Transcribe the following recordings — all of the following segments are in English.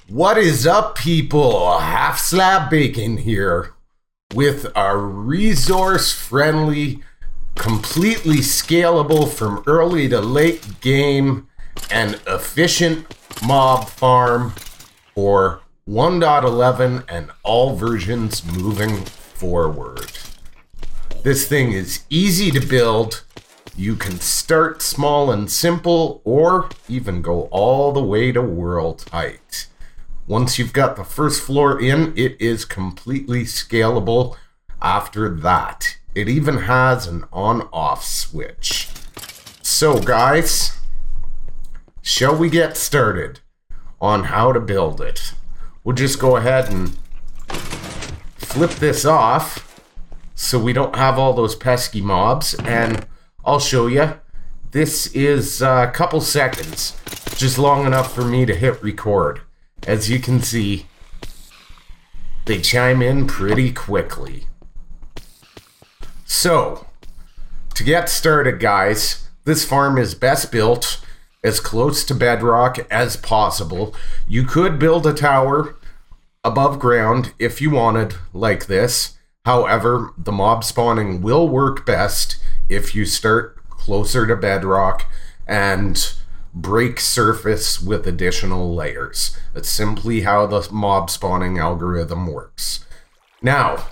What is up, people? Half Slab Bacon here with a resource-friendly, completely scalable from early to late game and efficient mob farm for 1.11 and all versions moving forward. This thing is easy to build. You can start small and simple or even go all the way to world height. Once you've got the first floor in, it is completely scalable after that. It even has an on-off switch. So guys, shall we get started on how to build it? We'll just go ahead and flip this off so we don't have all those pesky mobs, and I'll show you. This is a couple seconds, just long enough for me to hit record. As you can see, they chime in pretty quickly. So, to get started, guys, this farm is best built as close to bedrock as possible. You could build a tower above ground if you wanted, like this. However, the mob spawning will work best if you start closer to bedrock and break surface with additional layers. That's simply how the mob spawning algorithm works. Now,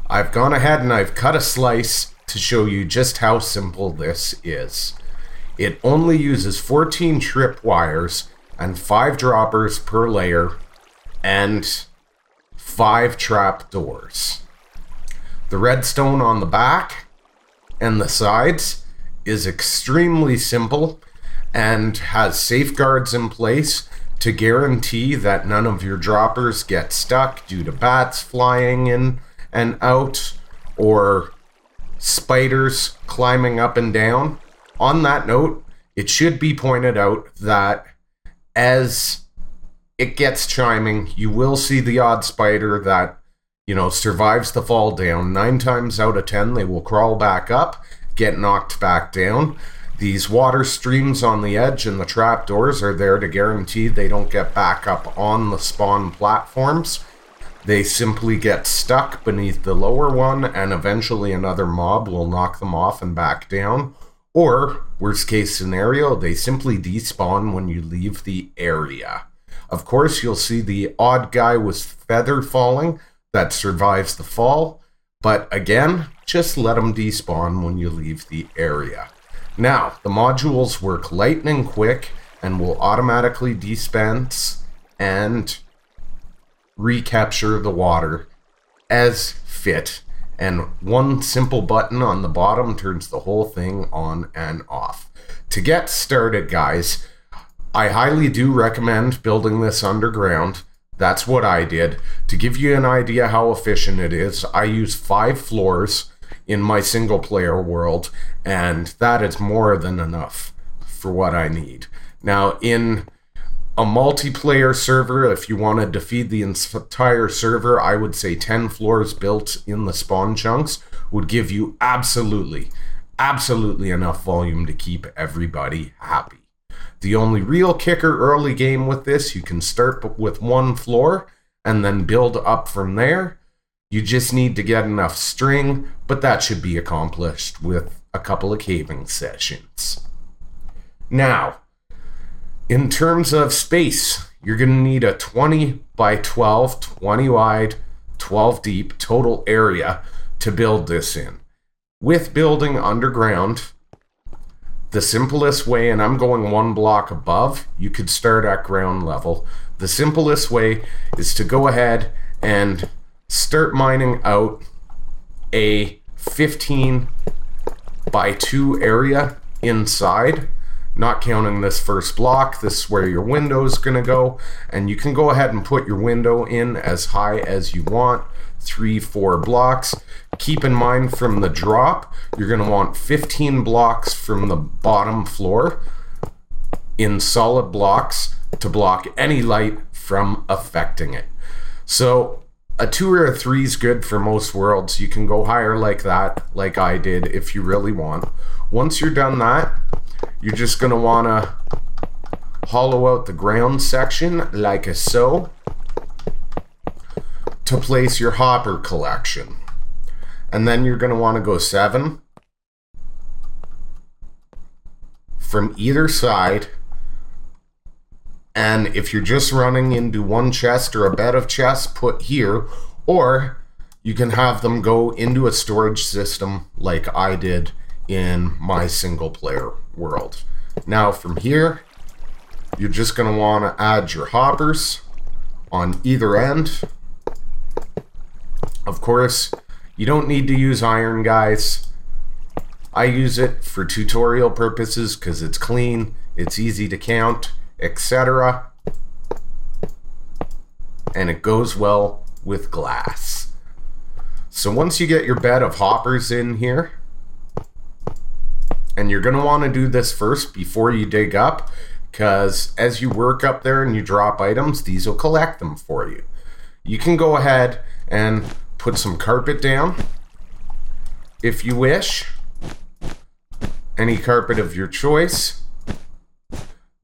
I've gone ahead and I've cut a slice to show you just how simple this is. It only uses 14 trip wires and 5 droppers per layer and 5 trap doors. The redstone on the back and the sides is extremely simple and has safeguards in place to guarantee that none of your droppers get stuck due to bats flying in and out or spiders climbing up and down. On that note, it should be pointed out that as it gets chiming, you will see the odd spider that, survives the fall down. 9 times out of 10, they will crawl back up, get knocked back down. These water streams on the edge and the trapdoors are there to guarantee they don't get back up on the spawn platforms. They simply get stuck beneath the lower one, and eventually another mob will knock them off and back down. Or, worst case scenario, they simply despawn when you leave the area. Of course, you'll see the odd guy with feather falling that survives the fall, but again, just let them despawn when you leave the area. Now, the modules work lightning quick and will automatically dispense and recapture the water as fit. And one simple button on the bottom turns the whole thing on and off. To get started, guys, I highly do recommend building this underground. That's what I did. To give you an idea how efficient it is, I use 5 floors in my single player world, and that is more than enough for what I need. Now, in a multiplayer server, if you wanted to feed the entire server, I would say 10 floors built in the spawn chunks would give you absolutely enough volume to keep everybody happy. The only real kicker early game with this, you can start with 1 floor and then build up from there. You just need to get enough string, but that should be accomplished with a couple of caving sessions. Now, in terms of space, you're going to need a 20 by 12, 20 wide, 12 deep total area to build this in. With building underground, the simplest way, and I'm going 1 block above, you could start at ground level. The simplest way is to go ahead and start mining out a 15 by 2 area inside, not counting this first block. This is where your window is going to go, and you can go ahead and put your window in as high as you want, 3-4 blocks. Keep in mind, from the drop, you're going to want 15 blocks from the bottom floor in solid blocks to block any light from affecting it. So a 2 or a 3 is good for most worlds. You can go higher like that, like I did, if you really want. Once you're done that, you're just going to want to hollow out the ground section like so. to place your hopper collection. And then you're going to want to go 7 from either side. And if you're just running into one chest or a bed of chests, put here, or you can have them go into a storage system like I did in my single player world. Now from here, you're just going to want to add your hoppers on either end. Of course, you don't need to use iron, guys. I use it for tutorial purposes because it's clean, it's easy to count, etc. And it goes well with glass. So once you get your bed of hoppers in here, and you're going to want to do this first before you dig up, because as you work up there and you drop items, these will collect them for you. You can go ahead and put some carpet down if you wish. Any carpet of your choice.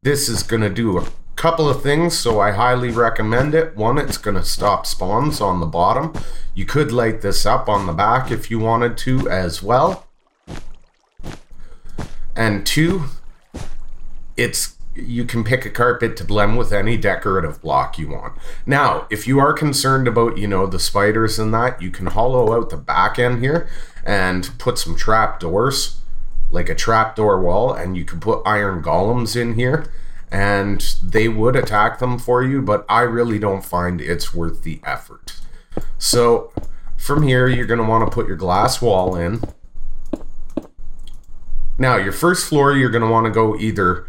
This is going to do a couple of things, so I highly recommend it. One, it's going to stop spawns on the bottom. You could light this up on the back if you wanted to as well. And 2, you can pick a carpet to blend with any decorative block you want. Now, if you are concerned about, the spiders and that, you can hollow out the back end here and put some trapdoors, like a trapdoor wall, and you can put iron golems in here, and they would attack them for you, but I really don't find it's worth the effort. So from here, you're going to want to put your glass wall in. Now, your first floor, you're going to want to go either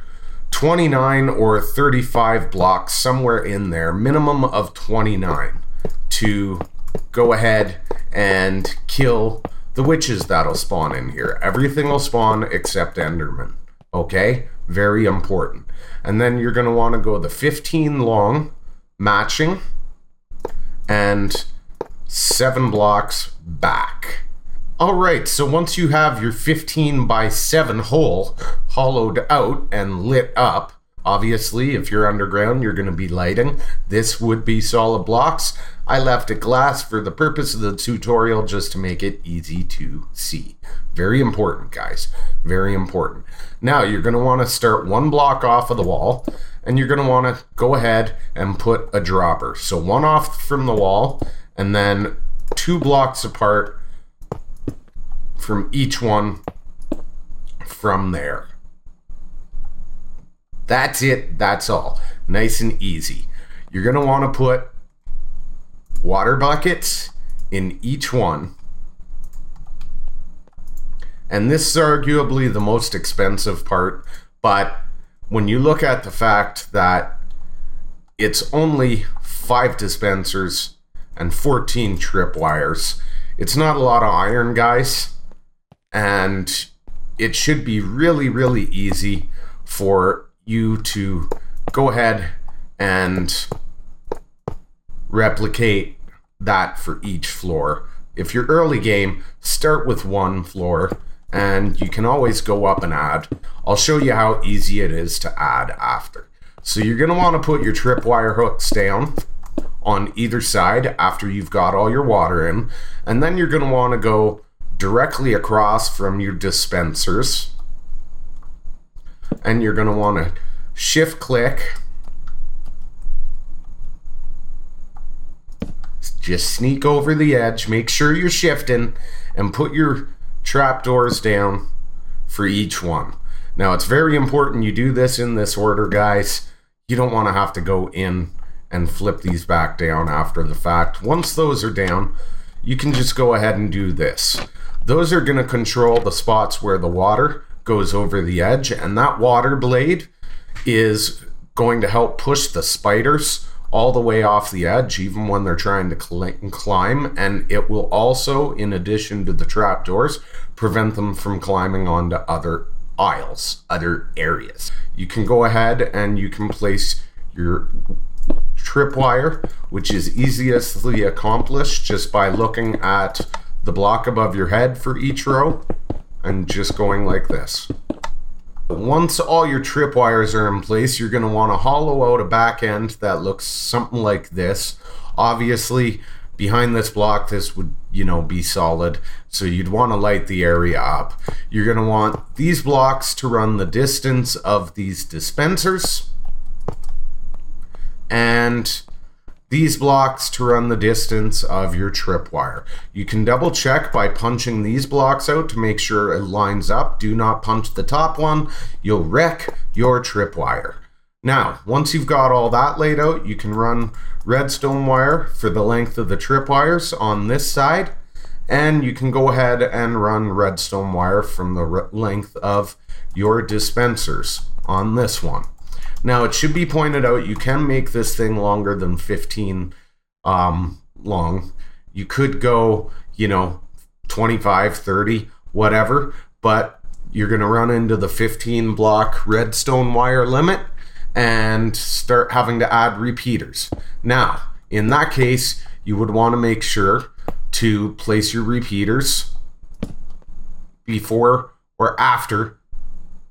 29 or 35 blocks, somewhere in there, minimum of 29, to go ahead and kill the witches that'll spawn in here. Everything will spawn except Enderman. Okay? Very important. And then you're going to want to go the 15 long, matching, and 7 blocks back. Alright, so once you have your 15 by 7 hole hollowed out and lit up, obviously if you're underground you're going to be lighting. This would be solid blocks. I left it glass for the purpose of the tutorial just to make it easy to see. Very important, guys. Very important. Now you're going to want to start 1 block off of the wall, and you're going to want to go ahead and put a dropper. So 1 off from the wall, and then 2 blocks apart from each one from there. That's it. That's all. Nice and easy. You're going to want to put water buckets in each one. And this is arguably the most expensive part, but when you look at the fact that it's only 5 dispensers and 14 tripwires, it's not a lot of iron, guys. And it should be really, really easy for you to go ahead and replicate that for each floor. If you're early game, start with 1 floor, and you can always go up and add. I'll show you how easy it is to add after. So you're going to want to put your tripwire hooks down on either side after you've got all your water in, and then you're going to want to go directly across from your dispensers, and you're going to want to shift click, just sneak over the edge, make sure you're shifting, and put your trapdoors down for each one. Now it's very important you do this in this order, guys. You don't want to have to go in and flip these back down after the fact. Once those are down, you can just go ahead and do this. Those are going to control the spots where the water goes over the edge, and that water blade is going to help push the spiders all the way off the edge, even when they're trying to climb, and it will also, in addition to the trapdoors, prevent them from climbing onto other aisles, other areas. You can go ahead and you can place your tripwire, which is easily accomplished just by looking at the block above your head for each row and just going like this. Once all your tripwires are in place, you're going to want to hollow out a back end that looks something like this. Obviously, behind this block, this would, be solid. So you'd want to light the area up. You're going to want these blocks to run the distance of these dispensers, and these blocks to run the distance of your tripwire. You can double check by punching these blocks out to make sure it lines up. Do not punch the top one. You'll wreck your tripwire. Now, once you've got all that laid out, you can run redstone wire for the length of the tripwires on this side, and you can go ahead and run redstone wire from the length of your dispensers on this one. Now, it should be pointed out, you can make this thing longer than 15 long. You could go, 25, 30, whatever, but you're going to run into the 15 block redstone wire limit and start having to add repeaters. Now, in that case, you would want to make sure to place your repeaters before or after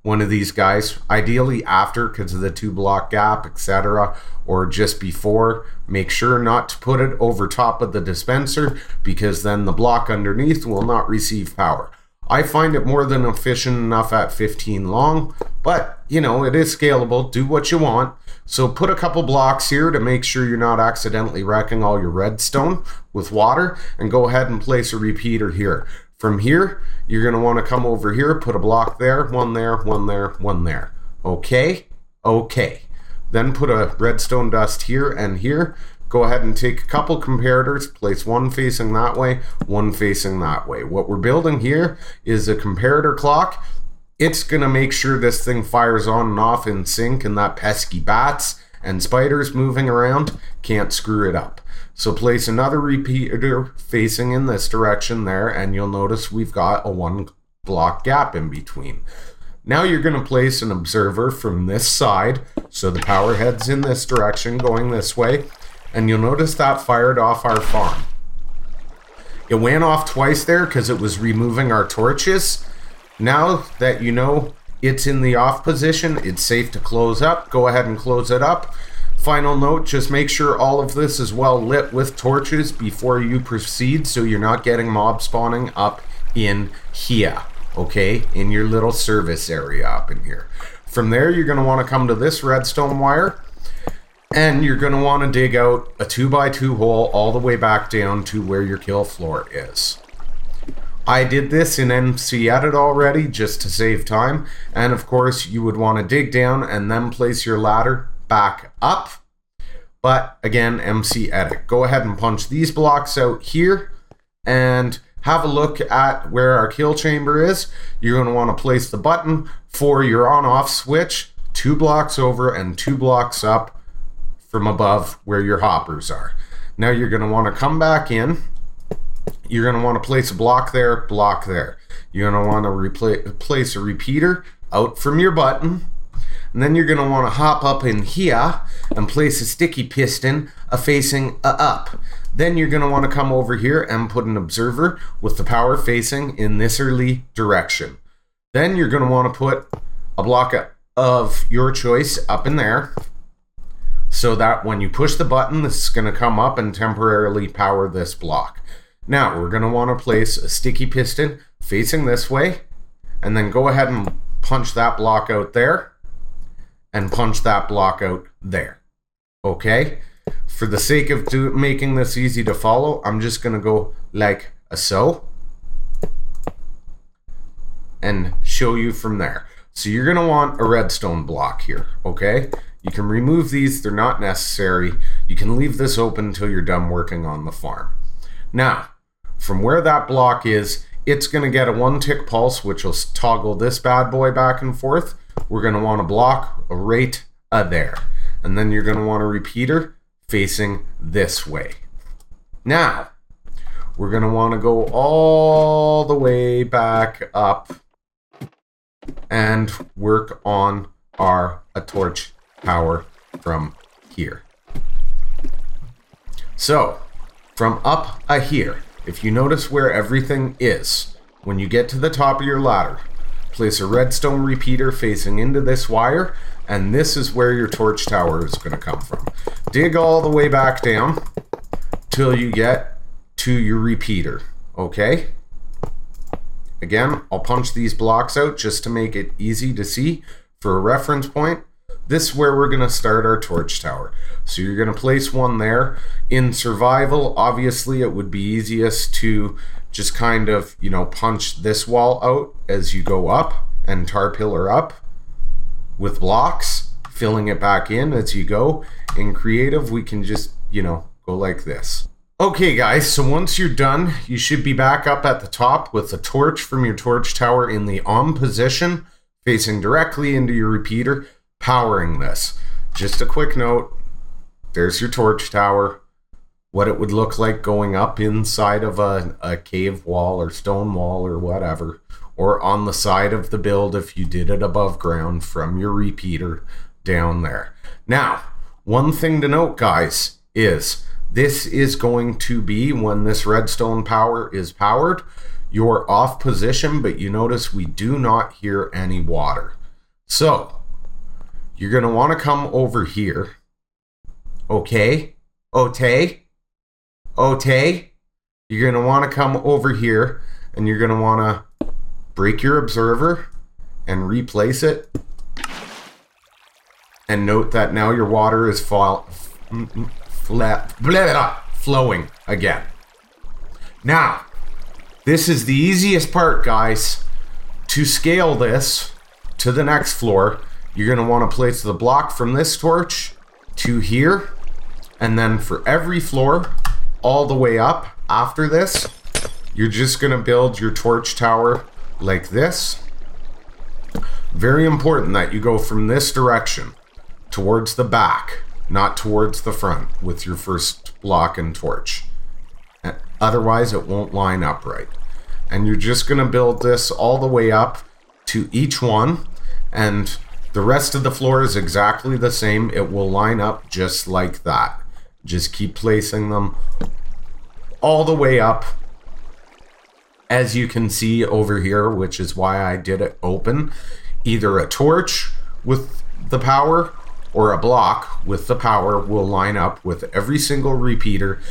one of these guys, ideally after because of the 2 block gap, etc., or just before. Make sure not to put it over top of the dispenser, because then the block underneath will not receive power. I find it more than efficient enough at 15 long, but it is scalable. Do what you want. So put a couple blocks here to make sure you're not accidentally wrecking all your redstone with water, and go ahead and place a repeater here. From here, you're going to want to come over here, put a block there, one there, one there, one there. Okay? Okay. Then put a redstone dust here and here. Go ahead and take a couple comparators, place one facing that way, one facing that way. What we're building here is a comparator clock. It's going to make sure this thing fires on and off in sync, and that pesky bats and spiders moving around can't screw it up. So place another repeater facing in this direction there, and you'll notice we've got a 1 block gap in between. Now you're going to place an observer from this side, so the power heads in this direction going this way, and you'll notice that fired off our farm. It went off twice there because it was removing our torches. Now that you know it's in the off position, it's safe to close up. Go ahead and close it up. Final note, just make sure all of this is well lit with torches before you proceed, so you're not getting mob spawning up in here, okay? In your little service area up in here. From there, you're going to want to come to this redstone wire, and you're going to want to dig out a 2x2 hole all the way back down to where your kill floor is. I did this in MC Edit already just to save time, and of course you would want to dig down and then place your ladder back up. But again, MC Edit. Go ahead and punch these blocks out here and have a look at where our kill chamber is. You're going to want to place the button for your on-off switch 2 blocks over and 2 blocks up from above where your hoppers are. Now you're going to want to come back in. You're going to want to place a block there, block there. You're going to want to place a repeater out from your button. And then you're going to want to hop up in here and place a sticky piston facing up. Then you're going to want to come over here and put an observer with the power facing in this early direction. Then you're going to want to put a block of your choice up in there, so that when you push the button, this is going to come up and temporarily power this block. Now we're going to want to place a sticky piston facing this way, and then go ahead and punch that block out there and punch that block out there. Okay? For the sake of making this easy to follow, I'm just going to go like so and show you from there. So you're going to want a redstone block here, okay? You can remove these, they're not necessary. You can leave this open until you're done working on the farm. Now, from where that block is, it's going to get a 1-tick pulse, which will toggle this bad boy back and forth. We're going to want a block right there. And then you're going to want a repeater facing this way. Now, we're going to want to go all the way back up and work on our torch power from here. So, from up here, if you notice where everything is, when you get to the top of your ladder, place a redstone repeater facing into this wire, and this is where your torch tower is going to come from. Dig all the way back down till you get to your repeater, okay? Again, I'll punch these blocks out just to make it easy to see for a reference point. This is where we're going to start our torch tower. So you're going to place one there. In survival, obviously, it would be easiest to just kind of, you know, punch this wall out as you go up and tar pillar up with blocks, filling it back in as you go. In creative, we can just, you know, go like this. Okay guys, so once you're done, you should be back up at the top with the torch from your torch tower in the on position, facing directly into your repeater, powering this. Just a quick note, there's your torch tower, what it would look like going up inside of a cave wall or stone wall or whatever, or on the side of the build if you did it above ground from your repeater down there. Now, one thing to note guys is, this is going to be, when this redstone power is powered, your off position, but you notice we do not hear any water. So, you're going to want to come over here. Okay? You're going to want to come over here, and you're going to want to break your observer and replace it. And note that now your water is flowing again. Now, this is the easiest part, guys. To scale this to the next floor, you're going to want to place the block from this torch to here, and then for every floor all the way up after this, you're just going to build your torch tower like this. Very important that you go from this direction towards the back, not towards the front with your first block and torch. Otherwise, it won't line up right. And you're just going to build this all the way up to each one, and the rest of the floor is exactly the same. It will line up just like that. Just keep placing them all the way up, as you can see over here, which is why I did it open. Either a torch with the power or a block with the power will line up with every single repeater.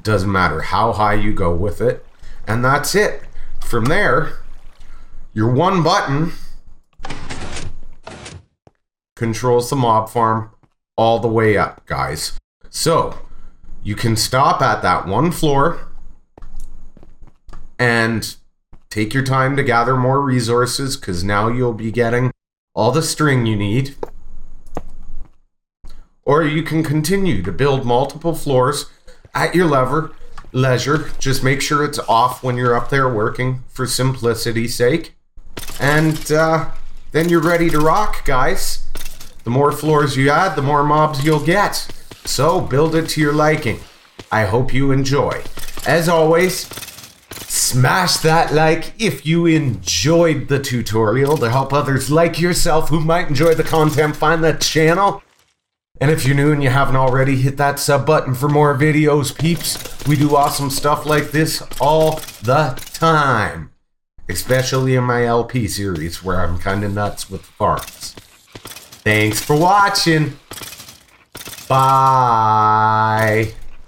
Doesn't matter how high you go with it. And that's it. From there, your one button controls the mob farm all the way up, guys. So you can stop at that one floor and take your time to gather more resources, because now you'll be getting all the string you need. Or you can continue to build multiple floors at your leisure. Just make sure it's off when you're up there working for simplicity's sake. And then you're ready to rock, guys. The more floors you add, the more mobs you'll get. So build it to your liking. I hope you enjoy. As always, smash that like if you enjoyed the tutorial, to help others like yourself who might enjoy the content find the channel. And if you're new and you haven't already, hit that sub button for more videos, peeps. We do awesome stuff like this all the time. Especially in my LP series, where I'm kind of nuts with farms. Thanks for watching. Bye.